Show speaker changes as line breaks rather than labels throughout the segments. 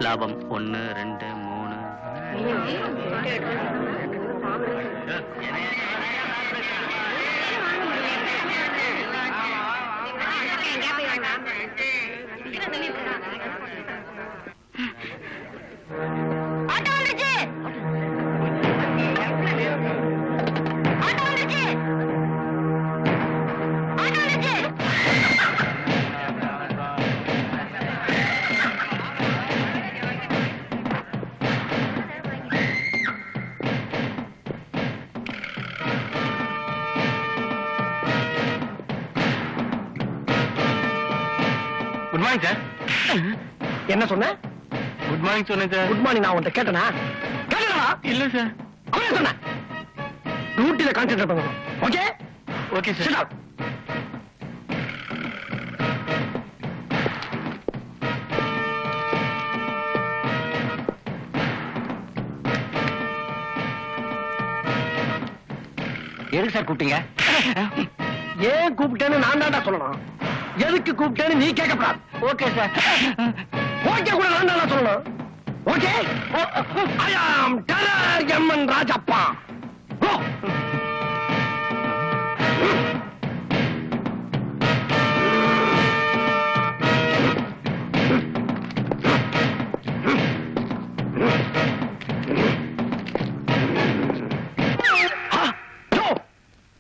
லாபம் 1 2 3. Good morning sir.
என்ன சொன்ன?
குட் மார்னிங் சொன்னேன் சார்.
குட் மார்னிங் நான் உன்கிட்ட கேட்டனா? கேட்டனா?
இல்ல சார்.
அவனே சொன்ன. டியூட்டில கான்சென்ட்ரேட் பண்ணணும். Okay?
Okay sir.
Sit down.
எதுக்கு சார் கூப்பிட்டீங்க?
ஏன் கூப்பிட்டேன்னு நான் தான்டா சொல்லணும். எதுக்கு கூப்பிட்டேன்னு நீ கேட்கப்படாது.
Okay sir.
ஓகே கூட நான் தான்டா சொல்லணும். ஓகே? ஐ ஆம் டெரர் எம்என் ராஜப்பா. கோ.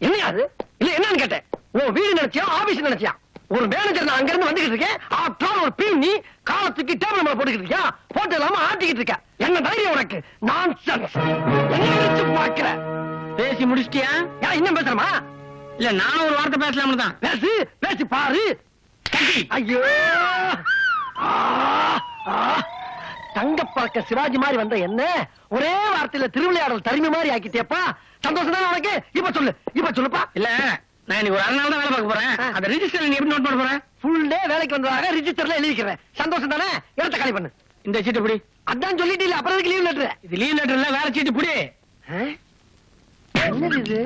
என்னையாது? இல்ல என்னன்னு கேட்டேன். உன் வீடு நினைச்சியா ஆபீஸ் நினைச்சியா? ஒரு மேனேஜர் நான் அங்க இருந்து வந்துகிட்டு இருக்கேன். ஆப்டர் ஒரு பீம் நீ காலத்துக்கு டேபிள் மேல போட்டுக்கிட்டு இருக்கியா? போட்டு இல்லாம ஆட்டிக்கிட்டு இருக்க. என்ன தைரியம் உனக்கு? நான்சென்ஸ். என்ன நினைச்சு பாக்குற?
பேசி முடிச்சிட்டியா?
இன்னும் பேசுறமா?
இல்ல நானும் ஒரு வார்த்தை பேசலாம்னு தான்.
பேசு பேசி பாரு. ஐயோ தங்க பறக்க சிவாஜி மாதிரி வந்த என்ன ஒரே வார்த்தையில திருவிளையாடல் தரிமை மாதிரி ஆக்கிட்டேப்பா. சந்தோஷம் தானே உனக்கு? இப்ப சொல்லுப்பா.
இல்ல நான் இன்னைக்கு ஒரு 6 நாள் தான் வேலை பார்க்க போறேன். அந்த ரிஜிஸ்டர்ல நீ எப்படி நோட் பண்ண போறேன்?
ஃபுல் டே வேலைக்கு வந்ததாக ரிஜிஸ்டர்ல எழுதிக்கிறேன். சந்தோஷம் தானே? இடத்த காலி பண்ணு.
இந்த சீட்டு புடி.
அதான் சொல்லிட்டு இல்ல அப்புறம் எதுக்கு லீவ் லெட்டர்?
இது லீவ் லெட்டர் இல்ல, வேற சீட்டு புடி.
என்னது இது?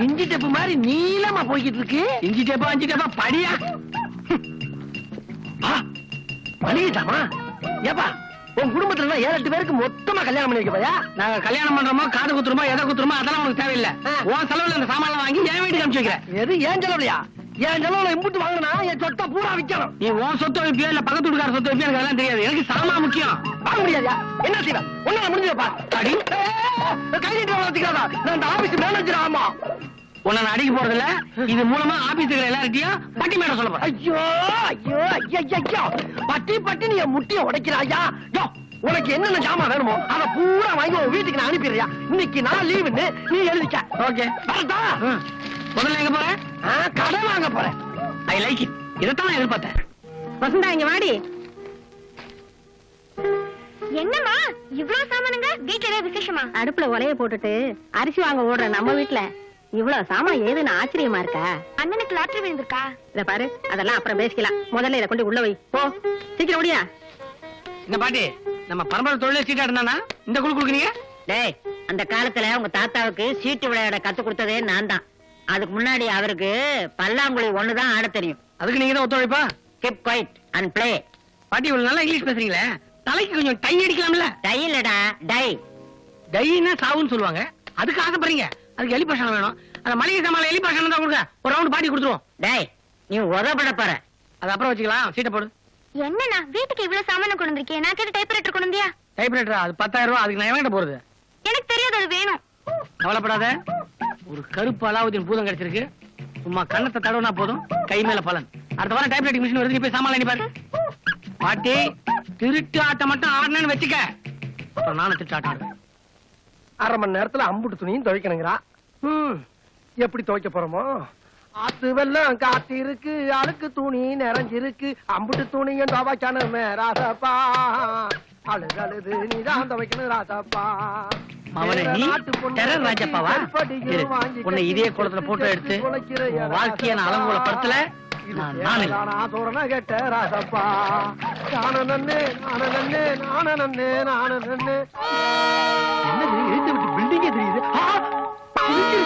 இஞ்சி டெப்பு மாதிரி நீளமா போய்கிட்டு இருக்கு.
இஞ்சி டேப்பா படியா.
பழியிட்டாமா? ஏப்பா உன் குடும்பத்துல 7-8 பேருக்கு மொத்தமா கல்யாணம் பண்ணி வைக்கப்பயா?
நாங்க கல்யாணம் பண்றோமோ காது குத்துறோமோ எதை குத்துறோமோ அதெல்லாம் உனக்கு தேவையில்லை. உன் செலவுல இந்த சாமான் வாங்கி என் வீட்டுக்கு அனுப்பிச்சு வைக்கிறேன்.
எது ஏன் செலவுலையா? என் செலவுல இம்புட்டு வாங்கினா என் சொத்தை பூரா விற்கணும்.
நீ உன் சொத்து வைப்பியோ இல்ல பக்கத்து வீட்டுக்கார சொத்து வைப்பியோ எனக்கு அதெல்லாம் தெரியாது. எனக்கு சாமான் முக்கியம்.
வாங்க முடியாதா? என்ன செய்வேன்? ஒன்னால முடிஞ்சப்பா.
அடி
கையிட்டு வளர்த்துக்காதா? நான் இந்த ஆபீஸ் மேனேஜர். ஆமா
உன்னை நான் அடிக்க போறதில்ல. இது மூலமா ஆபீஸுக்கு எல்லார்கிட்டயும் பட்டி மேடம் சொல்ல போறேன்.
ஐயோ ஐயோ ஐயோ பட்டி நீ முட்டிய உடைக்கிறாயா? உனக்கு என்னென்ன ஜாமான் வேணுமோ அதை பூரா வாங்கி உன் வீட்டுக்கு நான் அனுப்பிடுறியா? இன்னைக்கு நான் லீவுன்னு நீ எழுதிக்க.
ஓகே
வரதா?
முதல்ல எங்க போறேன்?
கடை வாங்க போறேன்.
I like it. இதைத்தான் நான் எதிர்பார்த்தேன்.
வசந்தா இங்க வாடி. என்னம்மா இவ்வளவு சாமானுங்க? வீட்டுல ஏதாவது விசேஷமா? அடுப்புல உலைய போட்டுட்டு அரிசி வாங்க ஓடுற நம்ம வீட்டுல இவ்வளவு சாமான் ஏதுன்னு ஆச்சரியமா இருக்கா? அண்ணனுக்கு லாட்டரி விழுந்திருக்கா? இத பாரு, அதெல்லாம் அப்புறம் பேசிக்கலாம். முதல்ல இதை கொண்டு உள்ள வை. போ சீக்கிரம் ஓடியா.
இந்த பாட்டி நம்ம பரம்பரை தொழில சீட்டா இருந்தானா இந்த குழு குடுக்குறீங்க?
டேய், அந்த காலத்துல உங்க தாத்தாவுக்கு சீட்டு விளையாட கத்து கொடுத்ததே நான் தான். அதுக்கு முன்னாடி அவருக்கு பல்லாங்குழி ஒண்ணுதான் ஆட தெரியும்.
அதுக்கு நீங்க தான் ஒத்துழைப்பா?
Keep quiet and play.
பாட்டி இவ்வளவு நல்லா இங்கிலீஷ் பேசுறீங்களே, தலைக்கு கொஞ்சம் டை அடிக்கலாம்ல?
டை இல்லடா டை.
டைன்னா சாவுன்னு சொல்லுவாங்க. அதுக்கு ஆசைப்படுறீங்க. அதுக்கு எலி பாஷானம் வேணும். அந்த மளிகை சாமான் எலி பாஷானம் தான் கொடுங்க. ஒரு ரவுண்ட் பாட்டி கொடுத்துருவோம்.
டேய், நீ உதப்பட போற.
அது அப்புறம் வச்சுக்கலாம். சீட்டை போடு.
என்னண்ணா வீட்டுக்கு இவ்வளவு சாமான கொண்டு வந்திருக்கேன். நான் கேட்ட டைப்ரைட்டர் கொண்டு வந்தியா?
டைப்ரைட்டரா? அது 10,000 ரூபாய். அதுக்கு நான் எவன்கிட்ட போறது?
எனக்கு தெரியாது, அது வேணும்.
கவலைப்படாத. ஒரு கருப்பு அலாவுதீன் பூதம் கிடைச்சிருக்கு. சும்மா கண்ணத்தை தடவுனா போதும், கை மேல பலன். அடுத்த வாரம் டைப்ரைட்டிங் மிஷின் வருது. நீ போய் சாமான் எண்ணி பாரு. பாட்டி திருட்டு ஆட்டம் மட்டும் ஆடணும்னு வச்சுக்க, அப்புறம் நானும் திருட்டு ஆட்டம் ஆடுவேன்.
1/2 மணி நேரத்துல அம்புட்டு துணியும் துவைக்கணுங்கிறா. எப்படி துவைக்க போறோமோ? ஆத்து வெள்ளம் காத்து இருக்கு, அழுக்கு துணி நிறைஞ்சிருக்கு, அம்புட்டு துணியும் துவைக்கணுமே ராசப்பா. அழுது அழுது நீதான் துவைக்கணும் ராசப்பா.
மவனே, நீ டெரர் ராஜப்பாவா? உன்னை இதே குளத்துல போட்டோ எடுத்து வாழ்க்கைய நான் அளவுல படத்துல
கேட்ட ராசப்பா. நானே நானே நானே நானே நானே. என்னது எழுந்து விட்டு பில்டிங்கே தெரியுது?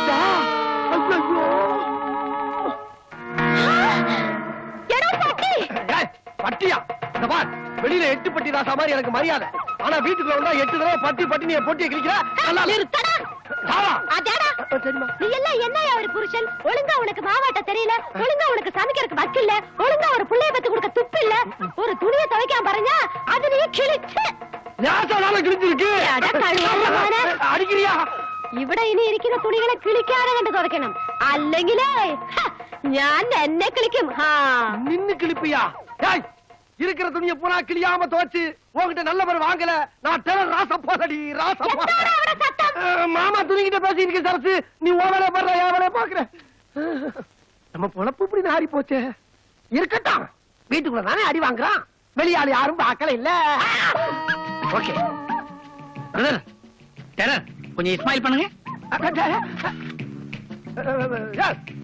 வந்துட்டா. ஐயோ. ஏய், பட்டியா? இந்த பார், வெளியில 8 பட்டி ராசா மாதிரி எனக்கு மரியாதை. ஆனா வீட்டுக்குள்ள வந்தா 8 தடவை பட்டி பட்டி நீ பொட்டியை கிழிக்கிற. நல்லா
நிறுத்தடா.
சாவா.
அடடா.
சரிமா.
நீ எல்லாம் என்னையா ஒரு புருஷன்? ஒழுங்கா உனக்கு மாவாட்ட தெரியல, ஒழுங்கா உனக்கு சமைக்கிறதுக்கு வக்கு இல்ல, ஒழுங்கா ஒரு புள்ளைய பத்தி கொடுக்க துப்பு இல்ல, ஒரு துணியை துவைக்காம பாருங்க அது நீ கிழிச்சு.
ராசானால கிழிச்சிருக்கு. அடிக்கிறியா?
ഇവിടെ ഇനി ഇരിക്കുന്ന തുണികളെ കിളിക്കാതെ കണ്ട് തുറക്കണം, അല്ലെങ്കിലേ ഞാൻ എന്നെ കിളിക്കും.
நின்னு கிழிப்பியா? ஏய், இருக்கிற துணியை பூரா கிளியாம துவச்சு உன்கிட்ட நல்ல பேர் வாங்கல. நான் டெரர் ராசப்பாடி ராசப்பா. மாமா துணிகிட்ட பேசி இருக்க சரசு, நீ ஓவலே பண்ற ஏவலே பாக்குற. நம்ம பொழப்பு இப்படி நாரி போச்சே. இருக்கட்டும், வீட்டுக்குள்ள தானே அடி வாங்குறான், வெளியாளு யாரும் பார்க்கல இல்ல.
ஓகே பிரதர், டெரர் கொஞ்சம் இஸ்மாயில் பண்ணுங்க.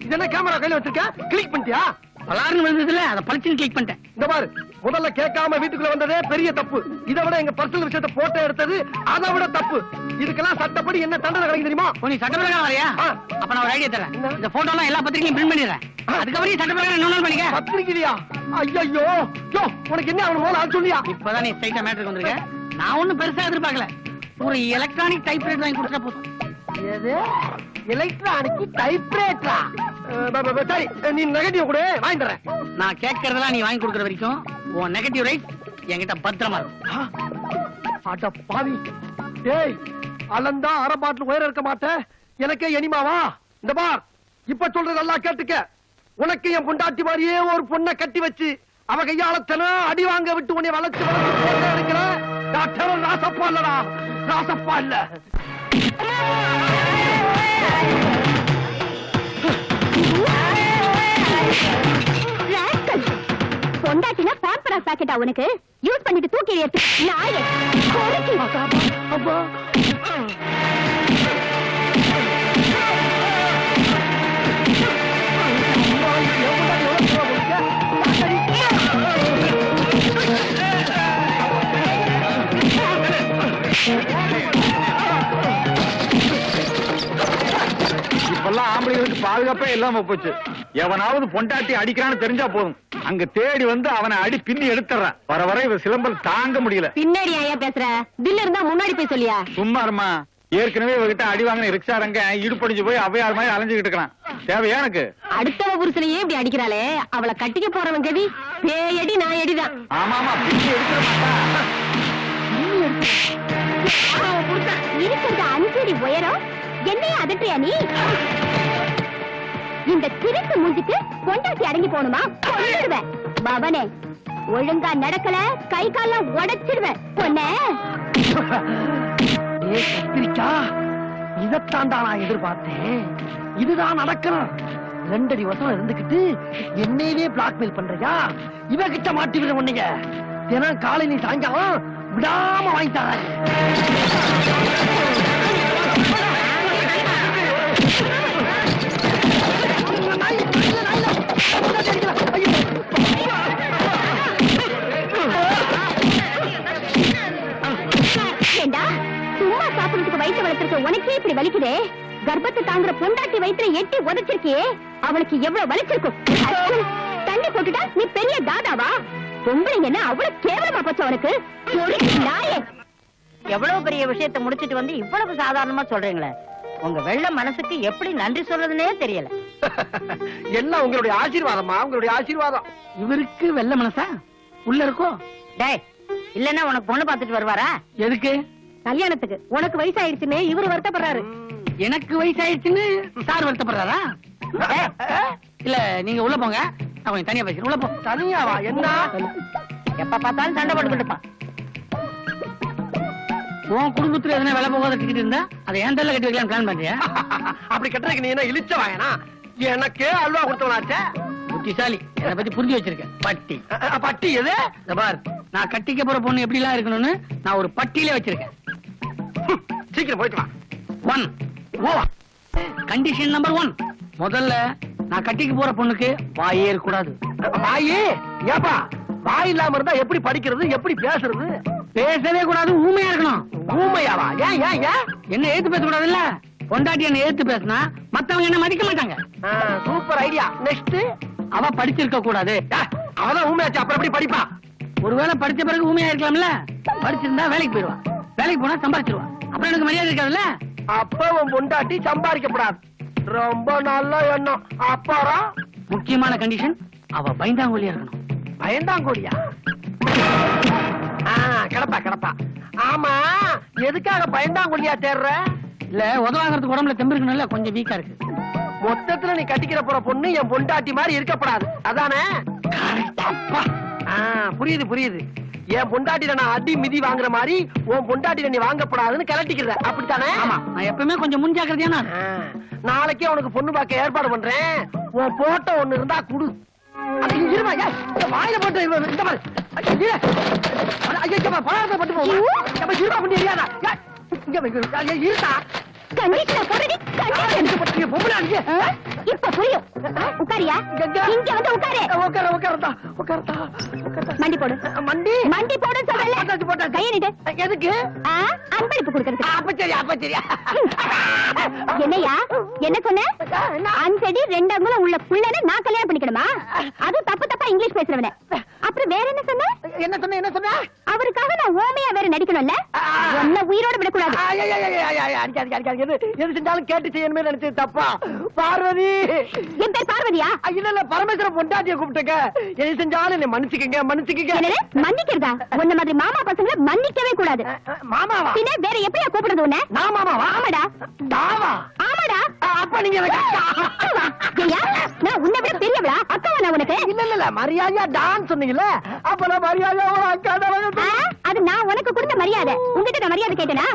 இது என்ன கேமரா கையில வச்சிருக்க? கிளிக் பண்ணிட்டியா?
பலாருன்னு வந்ததுல அதை பளிச்சுன்னு கிளிக் பண்ணிட்டேன்.
இந்த பாரு, முதல்ல கேட்காம வீட்டுக்குள்ள வந்ததே பெரிய தப்பு. இதை விட எங்க பர்சனல் விஷயத்தை போட்டோ எடுத்தது அதை விட தப்பு. இதுக்கெல்லாம் சட்டப்படி என்ன தண்டனை கிடைக்கும் தெரியுமா?
நீ சட்டப்பிரகாரம் வரையா? அப்ப நான் ஒரு ஐடியா தரேன். இந்த போட்டோ எல்லாம் எல்லா பத்திரிகையும் பிரிண்ட் பண்ணிடுறேன். அதுக்கப்புறம் சட்டப்பிரகாரம் இன்னொரு பண்ணிக்க.
பத்திரிக்கையா? ஐயோ, யோ, உனக்கு என்ன அவன் மூலம் சொல்லியா?
இப்பதான் நீ ஸ்ட்ரைட்டா மேட்டருக்கு வந்திருக்க. நான் ஒண்ணும் பெருசா எதிர்பார்க்கல. ஒரு எலக்ட்ரானிக் டைப்ரைட்டர் வாங்கி கொடுத்தா போதும்.
எது? எலக்ட்ரானிக் டைப்ரைட்டரா? சரி, நீ நெகட்டிவ் கூட வாங்கி தரேன்.
நான் கேட்கறதெல்லாம் நீ வாங்கி கொடுக்கற வரைக்கும் உன் நெகட்டிவ் ரைட் என்கிட்ட பத்திரமா இருக்கும்.
அட பாவி, டேய், அளந்தா அரை பாட்டில் உயரம் இருக்க மாட்டேன், எனக்கே எனிமாவா? இந்த பார், இப்ப சொல்றது நல்லா கேட்டுக்க. உனக்கு என் பொண்டாட்டி மாதிரியே ஒரு பொண்ணை கட்டி வச்சு அவ கையாளத்தனா அடி வாங்க விட்டு உன்னை வளர்ச்சி இருக்கிற டாக்டர் ராசப்பா இல்லடா, ராசப்பா இல்ல.
பொண்டாட்டினா பாம்பரா பாக்கெட்டா உனக்கு? யூஸ் பண்ணிட்டு தூக்கி எறியத்து நாயே.
அப்பா
இப்பெல்லாம் ஆம்பளைங்களுக்கு பாதுகாப்பே இல்லாம போச்சு. எவனாவது பொண்டாட்டி அடிக்கிறான்னு தெரிஞ்சா போதும், அங்க தேடி வந்து அவனை அடி பின்னி எடுத்துறான். வர வர இவ சிலம்பல் தாங்க முடியல.
பின்னாடி ஐயா பேசுற, பில் இருந்தா முன்னாடி போய் சொல்லியா?
சும்மா இருமா. ஏற்கனவே இவகிட்ட அடி வாங்கின ரிக்ஷாரங்க இடுப்படிஞ்சு போய் அவையார் மாதிரி அலைஞ்சுக்கிட்டு இருக்கான். தேவையா எனக்கு?
அடுத்தவ புருஷனையே இப்படி அடிக்கிறாளே, அவளை கட்டிக்க போறவன் கதி பேயடி நாயடிதான்.
ஆமாமா, பின்னி எடுத்துட மாட்டா.
இருக்கிறது 5 அடி உயரம், என்னைய அதட்டியா நீ? இந்த திருட்டு மூஞ்சிக்கு பொண்டாட்டி அடங்கி போகணுமா? கொன்னுடுவேன் பவனே. ஒழுங்கா நடக்கல கை காலம் உடைச்சிடுவேன் பொண்ணே.
கத்திரிக்கா, இதத்தாண்டா நான் எதிர்பார்த்தேன். இதுதான் நடக்கணும். 2 அடி வருஷம் இருந்துகிட்டு என்னையவே பிளாக்மெயில் பண்றியா? இவகிட்ட மாட்டி விட உன்னைய தினம் காலை நீ சாயங்காலம் விடாம வாங்கி தர.
ஏண்டா சும்மா சாப்பிடுறதுக்கு வயிற்று வளர்த்திருக்க உனக்கே இப்படி வலிக்குதே? கர்ப்பத்தை தாங்குற பொண்டாட்டி வயிற்றுல எட்டி உதைச்சிருக்கியே, அவளுக்கு எவ்வளவு வலிச்சிருக்கும். தண்ணி போட்டுட்டா நீ பெரிய தாதாவா? பொம்பளைங்க என்ன அவ்வளவு கேவலமா போச்சு உனக்கு? நாயே,
எவ்வளவு பெரிய விஷயத்தை முடிச்சிட்டு வந்து இவ்வளவு சாதாரணமா சொல்றீங்களே, உங்க வெள்ள மனசுக்கு எப்படி நன்றி சொல்றதுன்னே தெரியல.
எல்லாம் உங்களுடைய ஆசீர்வாதமா, உங்களுடைய ஆசீர்வாதம்.
இவருக்கு வெள்ள மனசா உள்ள இருக்கோ?
டேய், இல்லன்னா உனக்கு பொண்ணு பாத்துட்டு வருவாரா?
எதுக்கு?
கல்யாணத்துக்கு. உனக்கு வயசாயிடுச்சுன்னு இவரு வருத்தப்படுறாரு.
எனக்கு வயசாயிடுச்சுன்னு சார் வருத்தப்படுறாரா? இல்ல, நீங்க உள்ள போங்க, நான் கொஞ்சம் தனியா பேசுறேன். உள்ள போ.
தனியாவா? என்ன
எப்ப பார்த்தாலும் சண்டை போட்டுக்கிட்டு இருப்பான்.
உன் குடும்பத்துல எதனா வேலை போகாத டிக்கெட் இருந்தா அதை ஏன் தள்ள கட்டி வைக்கலாம் பிளான் பண்றியா?
அப்படி கட்டுறதுக்கு நீ என்ன இழிச்ச வாயனா? எனக்கே அல்வா கொடுத்தவனாச்சே.
புத்திசாலி, என்னை பத்தி புரிஞ்சு வச்சிருக்கேன். பட்டி
பட்டி எது?
இந்த பார், நான் கட்டிக்க போற பொண்ணு எப்படி எல்லாம் இருக்கணும்னு நான் ஒரு பட்டியலே வச்சிருக்கேன்.
சீக்கிரம் போயிட்டு வா.
1 கண்டிஷன் நம்பர் 1, முதல்ல நான் கட்டிக்க போற பொண்ணுக்கு வாயே இருக்கக்கூடாது.
வாயே? ஏப்பா, வாய் இல்லாம இருந்தா எப்படி படிக்கிறது, எப்படி பேசுறது?
பேசவே கூடாது, ஊமையா இருக்கணும்.
ஊமையாவா? ஏன் ஏன் ஏன்?
என்ன ஏத்து பேச கூடாது இல்ல? பொண்டாட்டி என்ன ஏத்து பேசினா மத்தவங்க என்ன மதிக்க மாட்டாங்க.
Super idea. நெக்ஸ்ட்,
அவ படிச்சிருக்க கூடாது.
அவதான் ஊமையாச்சு, அப்புறம் எப்படி படிப்பா?
ஒருவேளை படிச்ச பிறகு ஊமையா இருக்கலாம்ல. படிச்சிருந்தா வேலைக்கு போயிடுவா, வேலைக்கு போனா சம்பாதிச்சிருவா, அப்புறம் எனக்கு மரியாதை இருக்காதுல்ல.
அப்ப உன் பொண்டாட்டி சம்பாதிக்கப்படாது. ரொம்ப நல்ல எண்ணம். அப்புறம்
முக்கியமான கண்டிஷன், அவ பயந்தாங்கோலியா இருக்கணும்.
பயந்தாங்கோடியா? கிடப்பா கிடப்பா. ஆமா, எதுக்காக பயந்தாங்கோலியா தேடுற?
இல்ல உதவாங்கிறதுக்கு உடம்புல தெம்பு இருக்கணும்ல, கொஞ்சம் வீக்கா இருக்கு.
மொத்தத்துல நீ கட்டிக்கிற போற பொண்ணு என் பொண்டாட்டி மாதிரி இருக்கப்படாது, அதானே? அப்பா, புரியுது புரியுது. என் பொண்டாட்டில நான் அடி மிதி வாங்குற மாதிரி உன் பொண்டாட்டில நீ வாங்கப்படாதுன்னு கிளட்டிக்கிற, அப்படித்தானே?
ஆமா, நான் எப்பவுமே கொஞ்சம் முன்ஜாக்கிரதையா.
நாளைக்கே உனக்கு பொண்ணு பார்க்க ஏற்பாடு பண்றேன். உன் போட்டோ ஒண்ணு இருந்தா குடு. வாயில போட்டு இந்த மாதிரி பலாரத்தை பட்டு போவோம். இருக்கா
இப்ப புரியும். உட்காரியா? இங்க வந்து உட்காரு. மண்டி போடு. மண்டி போடு சொல்லல. கையை நீட்டு.
எதுக்கு?
அன்பளிப்பு கொடுக்கறது.
அப்ப சரி அப்ப சரி.
என்னையா என்ன சொன்ன? 5 அடி 2 அங்குலம் உள்ள புள்ளனை நான் கல்யாணம் பண்ணிக்கணுமா? அது தப்பு தப்பா இங்கிலீஷ் பேசுறவன. அப்புறம் வேற என்ன சொன்ன?
என்ன சொன்ன?
அவருக்காக நான் ஓமையா வேற நடிக்கணும்ல. ஒன்ன உயிரோட விடக்கூடாது.
எது செஞ்சாலும் கேட்டு செய்யணுமே நினைச்சது தப்பா? பார்வதி.
என் பேர் பார்வதியா?
இல்ல பரமேஸ்வர பொண்டாட்டிய கூப்பிட்டுக்க. எது செஞ்சாலும் என்ன மன்னிச்சுக்கங்க மன்னிச்சுக்கங்க.
மன்னிக்கிறதா? உன்ன மாதிரி மாமா பசங்களை மன்னிக்கவே கூடாது.
மாமாவா?
பின்ன வேற எப்படியா கூப்பிடுறது உன்ன?
நான் மாமாவா?
ஆமாடா.
தாவா?
ஆமாடா.
அப்ப நீங்க
நான் உன்னை விட பெரியவளா? அக்காவா நான் உனக்கு?
இல்ல மரியாதையா டான் சொன்னீங்கல்ல, அப்ப நான் மரியாதையா அக்கா.
அது நான் உனக்கு கொடுத்த மரியாதை. உங்ககிட்ட நான் மரியாதை கேட்டேனா?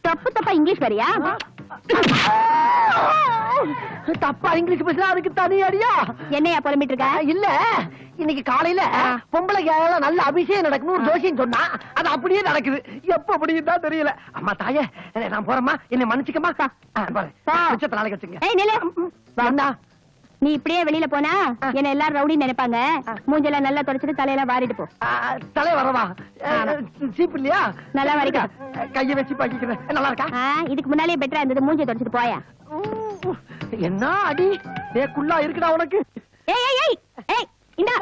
தப்பு தப்பா இங்கிலீஷ் வரியா?
தப்பா இங்கிலீஷ் பேசுனா அதுக்கு தனி அடியா?
என்னையா புலம்பிட்டு இருக்க?
இல்ல, இன்னைக்கு காலையில பொம்பளைக்கு நல்ல அபிஷேகம் நடக்கணும் ஜோசியம் சொன்னா அது அப்படியே நடக்குது. எப்ப அப்படின்னு தான் தெரியல. அம்மா தாயே, நான் போறேம்மா, என்னை மன்னிச்சுக்கமா. நாளைக்கு வச்சுங்க.
நீ இப்படியே வெளியில போனா என்ன எல்லாரும் ரவுடி நினைப்பாங்க. மூஞ்செல்லாம் நல்லா தொடச்சிட்டு தலையெல்லாம் வாரிட்டு போ.
தலை வரவா? சீப்பு இல்லையா?
நல்லா வரைக்கும்
கைய வச்சு பாக்கிக்கிறேன். நல்லா இருக்கா?
இதுக்கு முன்னாலே பெட்டரா இருந்தது. மூஞ்சை தொடச்சிட்டு போயா.
என்ன அடி குள்ளா இருக்குடா உனக்கு.
ஏய் ஏய் ஏய் ஏய், இந்தா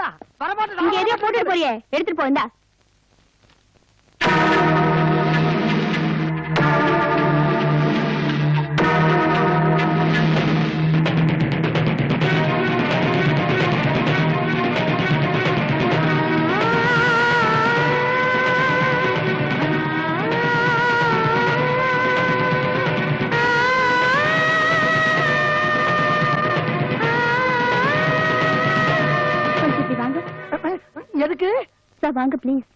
இங்க எதையோ போட்டுட்டு போறியே, எடுத்துட்டு போ. இந்தா
எதுக்கு
சார்? வாங்க ப்ளீஸ்.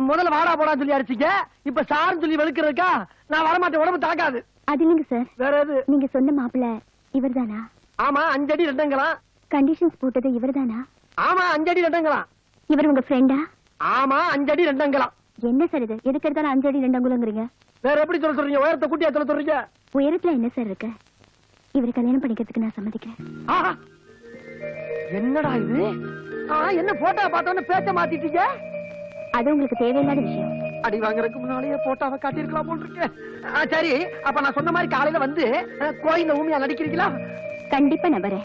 முதல்ல வாடா போடா சொல்லி அடிச்சீங்க, இப்ப சார் சொல்லி வெளுக்கிறதுக்கா? நான் வரமாட்டேன், உடம்பு தாக்காது.
அது இல்லைங்க சார்.
வேற எது?
நீங்க சொன்ன மாப்பிள்ள இவர்தானா?
ஆமா, 5 அடி 2 அங்குலம்.
கண்டிஷன்ஸ் போட்டது இவர்தானா?
ஆமா, 5 அடி 2 அங்குலம்.
இவர் உங்க ஃப்ரெண்டா?
ஆமா, 5 அடி 2 அங்குலம்.
என்ன சார் இது? எதுக்கு எடுத்தாலும் 5 அடி 2 அங்குலங்கிறீங்க?
வேற எப்படி சொல்றீங்க? உயரத்தை கூட்டியா சொல்றீங்க?
உயரத்துல என்ன சார் இருக்கு? இவரை கல்யாணம் பண்ணிக்கிறதுக்கு நான் சம்மதிக்கிறேன்.
என்னடா இது? என்ன போட்டோ பார்த்தோன்னு பேச்ச மாத்திட்டீங்க?
அது உங்களுக்கு தேவையில்லாத விஷயம்.
அடி வாங்குறதுக்கு முன்னாலேயே போட்டோவை காட்டியிருக்கலாம் போல் இருக்கு. சரி, அப்ப நான் சொன்ன மாதிரி காலையில வந்து கோயில ஊமையா நடிக்கிறீங்களா?
கண்டிப்பா நம்புறேன்.